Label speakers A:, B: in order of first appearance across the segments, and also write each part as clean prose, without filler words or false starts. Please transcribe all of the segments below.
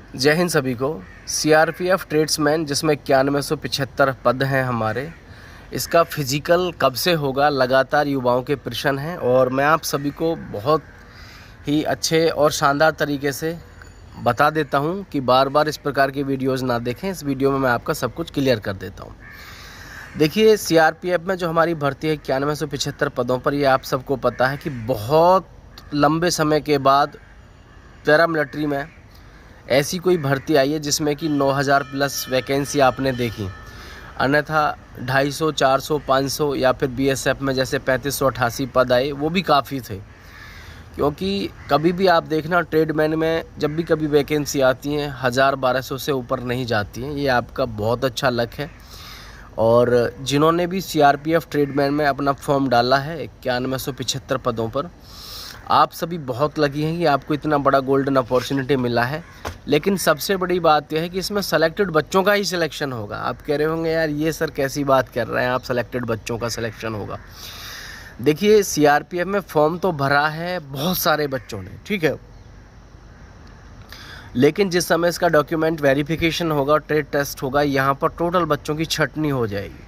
A: जय हिंद सभी को। सीआरपीएफ ट्रेड्समैन जिसमें 9175 पद हैं हमारे, इसका फिजिकल कब से होगा, लगातार युवाओं के प्रश्न हैं और मैं आप सभी को बहुत ही अच्छे और शानदार तरीके से बता देता हूं कि बार बार इस प्रकार की वीडियोस ना देखें। इस वीडियो में मैं आपका सब कुछ क्लियर कर देता हूं। देखिए, सीआरपीएफ में जो हमारी भर्ती है 9175 पदों पर, ये आप सबको पता है कि बहुत लंबे समय के बाद पैरामिलिट्री में ऐसी कोई भर्ती आई है जिसमें कि 9000 प्लस वैकेंसी आपने देखी। अन्यथा 250, 400, 500 या फिर बीएसएफ में जैसे 3588 पद आए, वो भी काफ़ी थे। क्योंकि कभी भी आप देखना, ट्रेडमैन में जब भी कभी वैकेंसी आती हैं 1000-1200 से ऊपर नहीं जाती हैं। ये आपका बहुत अच्छा लक है। और जिन्होंने भी सीआरपीएफ ट्रेडमैन में अपना फॉर्म डाला है 9175 पदों पर, आप सभी बहुत लकी हैं कि आपको इतना बड़ा गोल्डन अपॉर्चुनिटी मिला है। लेकिन सबसे बड़ी बात यह है कि इसमें सेलेक्टेड बच्चों का ही सिलेक्शन होगा। आप कह रहे होंगे यार ये सर कैसी बात कर रहे हैं आप, सेलेक्टेड बच्चों का सिलेक्शन होगा। देखिए, सीआरपीएफ में फॉर्म तो भरा है बहुत सारे बच्चों ने, ठीक है, लेकिन जिस समय इसका डॉक्यूमेंट वेरिफिकेशन होगा, ट्रेड टेस्ट होगा, यहाँ पर टोटल बच्चों की छटनी हो जाएगी।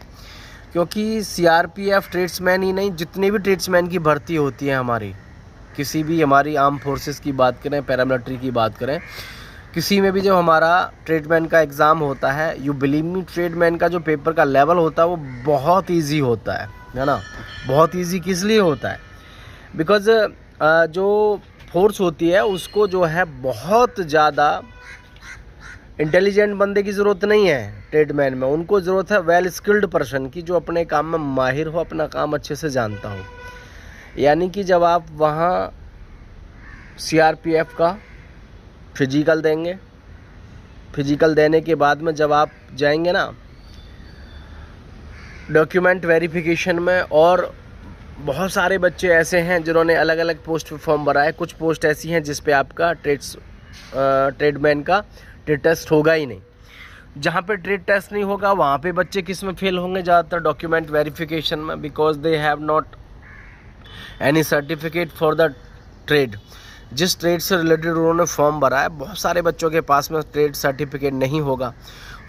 A: क्योंकि सीआरपीएफ ट्रेड्समैन ही नहीं, जितने भी ट्रेड्समैन की भर्ती होती है हमारी, किसी भी हमारी आर्म फोर्सेस की बात करें, पैरामिलिट्री की बात करें, किसी में भी जब हमारा ट्रेडमैन का एग्ज़ाम होता है, यू बिलीव मी, ट्रेडमैन का जो पेपर का लेवल होता है वो बहुत इजी होता है ना। बहुत इजी किस लिए होता है? बिकॉज़ जो फोर्स होती है उसको जो है बहुत ज़्यादा इंटेलिजेंट बंदे की ज़रूरत नहीं है ट्रेडमैन में। उनको ज़रूरत है वेल स्किल्ड पर्सन की, जो अपने काम में माहिर हो, अपना काम अच्छे से जानता हो। यानी कि जब आप वहाँ सीआरपीएफ का फिजिकल देंगे, फिजिकल देने के बाद में जब आप जाएंगे ना डॉक्यूमेंट वेरिफिकेशन में, और बहुत सारे बच्चे ऐसे हैं जिन्होंने अलग अलग पोस्ट पे फॉर्म भरा है। कुछ पोस्ट ऐसी हैं जिस पे आपका ट्रेडमैन का ट्रेड टेस्ट होगा ही नहीं। जहाँ पे ट्रेड टेस्ट नहीं होगा वहाँ पे बच्चे किस में फेल होंगे? ज़्यादातर डॉक्यूमेंट वेरिफिकेशन में, because they have not any certificate for the trade. जिस ट्रेड से रिलेटेड उन्होंने फॉर्म भरा है, बहुत सारे बच्चों के पास में ट्रेड सर्टिफिकेट नहीं होगा।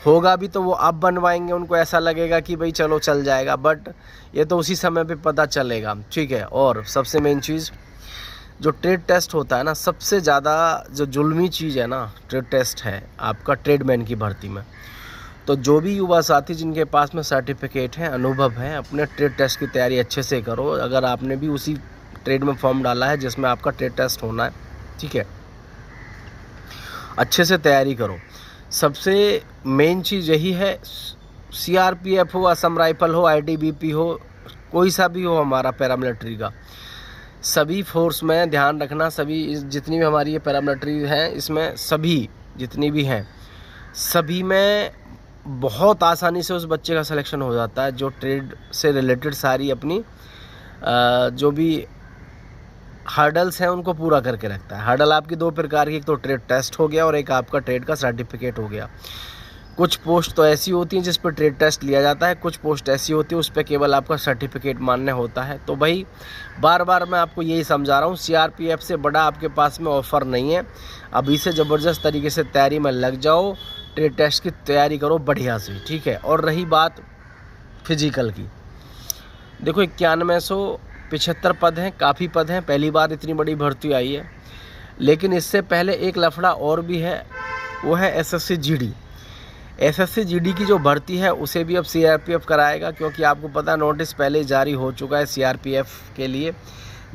A: होगा भी तो वो अब बनवाएंगे, उनको ऐसा लगेगा कि भाई चलो चल जाएगा, बट ये तो उसी समय पे पता चलेगा, ठीक है। और सबसे मेन चीज़ जो ट्रेड टेस्ट होता है ना, सबसे ज़्यादा जो जुल्मी चीज़ है ना, ट्रेड टेस्ट है आपका ट्रेडमैन की भर्ती में। तो जो भी युवा साथी जिनके पास में सर्टिफिकेट है, अनुभव है, अपने ट्रेड टेस्ट की तैयारी अच्छे से करो। अगर आपने भी उसी ट्रेड में फॉर्म डाला है जिसमें आपका ट्रेड टेस्ट होना है, ठीक है, अच्छे से तैयारी करो। सबसे मेन चीज़ यही है, सीआरपीएफ हो, असम राइफल हो, आईटीबीपी हो, कोई सा भी हो हमारा पैरामिलिट्री का, सभी फोर्स में ध्यान रखना। सभी जितनी भी हमारी ये पैरामिलिट्री हैं, इसमें सभी जितनी भी हैं, सभी में बहुत आसानी से उस बच्चे का सिलेक्शन हो जाता है जो ट्रेड से रिलेटेड सारी अपनी जो भी हर्डल्स हैं उनको पूरा करके रखता है। हर्डल आपकी दो प्रकार की, एक तो ट्रेड टेस्ट हो गया और एक आपका ट्रेड का सर्टिफिकेट हो गया। कुछ पोस्ट तो ऐसी होती हैं जिस पर ट्रेड टेस्ट लिया जाता है, कुछ पोस्ट ऐसी होती है उस पर केवल आपका सर्टिफिकेट मान्य होता है। तो भाई बार बार मैं आपको यही समझा रहा हूँ, सीआरपीएफ से बड़ा आपके पास में ऑफ़र नहीं है। अभी से ज़बरदस्त तरीके से तैयारी में लग जाओ, ट्रेड टेस्ट की तैयारी करो बढ़िया से, ठीक है। और रही बात फिजिकल की, देखो 9175 पद हैं, काफ़ी पद हैं, पहली बार इतनी बड़ी भर्ती आई है। लेकिन इससे पहले एक लफड़ा और भी है, वो है एसएससी जीडी। एसएससी जीडी की जो भर्ती है उसे भी अब सीआरपीएफ कराएगा, क्योंकि आपको पता नोटिस पहले जारी हो चुका है सीआरपीएफ के लिए।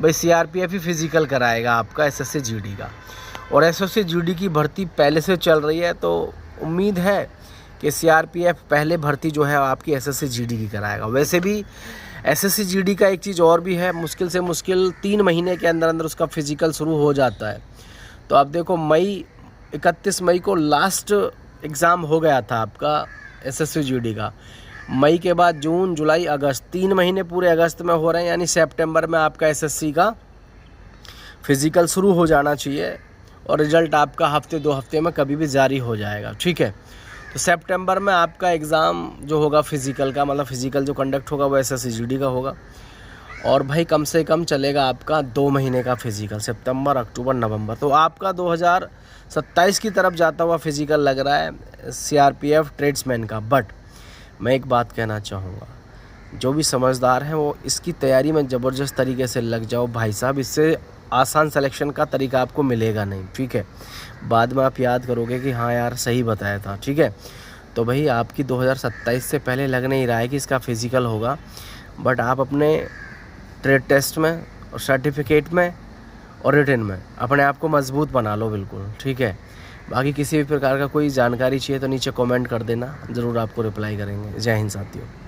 A: भाई सीआरपीएफ ही फिजिकल कराएगा आपका एसएससी जीडी का, और एसएससी जीडी की भर्ती पहले से चल रही है। तो उम्मीद है कि सीआरपीएफ पहले भर्ती जो है आपकी एसएससी जीडी की कराएगा। वैसे भी एसएससी जीडी का एक चीज़ और भी है, मुश्किल से मुश्किल 3 महीने के अंदर अंदर उसका फिजिकल शुरू हो जाता है। तो आप देखो, 31 मई को लास्ट एग्ज़ाम हो गया था आपका एसएससी जीडी का। मई के बाद जून, जुलाई, अगस्त, 3 महीने पूरे अगस्त में हो रहे हैं, यानी सितंबर में आपका एसएससी का फिजिकल शुरू हो जाना चाहिए और रिज़ल्ट आपका हफ्ते 2 हफ्ते में कभी भी जारी हो जाएगा, ठीक है। तो सितंबर में आपका एग्ज़ाम जो होगा फिज़िकल का, मतलब फिज़िकल जो कंडक्ट होगा वो एसएससी जीडी का होगा। और भाई कम से कम चलेगा आपका 2 महीने का फिज़िकल, सितंबर, अक्टूबर, नवंबर। तो आपका 2027 की तरफ जाता हुआ फिज़िकल लग रहा है सीआरपीएफ ट्रेड्समैन का। बट मैं एक बात कहना चाहूँगा, जो भी समझदार हैं वो इसकी तैयारी में ज़बरदस्त तरीके से लग जाओ भाई साहब। इससे आसान सिलेक्शन का तरीका आपको मिलेगा नहीं, ठीक है। बाद में आप याद करोगे कि हाँ यार सही बताया था, ठीक है। तो भाई आपकी 2027 से पहले लग नहीं रहा है कि इसका फिज़िकल होगा। बट आप अपने ट्रेड टेस्ट में और सर्टिफिकेट में और रिटन में अपने आप को मजबूत बना लो, बिल्कुल, ठीक है। बाकी किसी भी प्रकार का कोई जानकारी चाहिए तो नीचे कमेंट कर देना, ज़रूर आपको रिप्लाई करेंगे। जय हिंद साथियों।